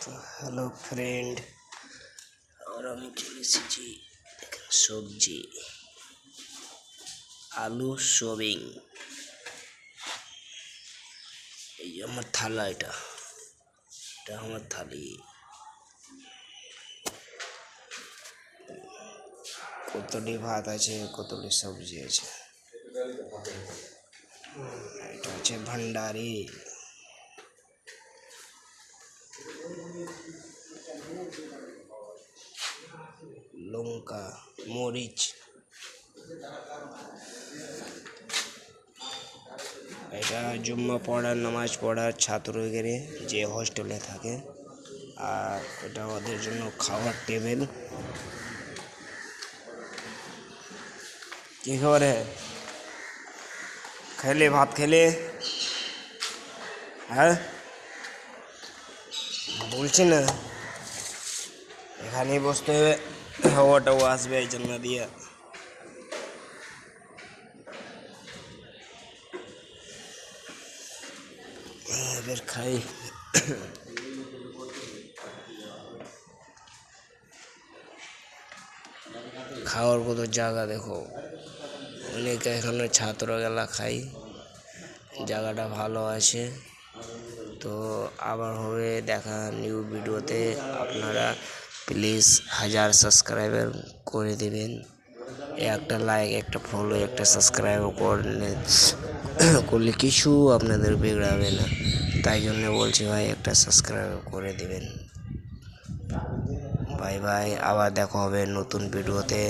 Hello friend, আমি চলে এসেছি সবজি আলু সোয়াবিন। এই যে আমার থালা, এটা আমার থালি। কতটি ভাত আছে, কতটি সবজি আছে। এটা আছে ভান্ডারি। লঙ্কা, মরিচ। এটা জুম্মা পড়ার, নামাজ পড়ার ছাত্রদের যে হস্টেলে থাকে, আর এটা ওদের জন্য খাওয়ার টেবিল। কি খবর খেলে ভাত খেলে? হ্যাঁ বলছি না, এখানেই বসতে হবে, হাওয়াটাও আসবে এই জন্য দিয়ে। এবার খাই। খাওয়ার কত জায়গা দেখো, অনেকে এখানে ছাত্র গেলা খাই। জায়গাটা ভালো আছে। তো আবার হবে দেখা নিউ ভিডিওতে। আপনারা প্লিজ 1000 সাবস্ক্রাইবার করে দেবেন। একটা লাইক, একটা ফলো, একটা সাবস্ক্রাইব করলে কিছু আপনাদের বিগড়াবে না। তাই জন্য বলছি ভাই, একটা সাবস্ক্রাইব করে দিবেন। বাই বাই, আবার দেখা হবে নতুন ভিডিওতে।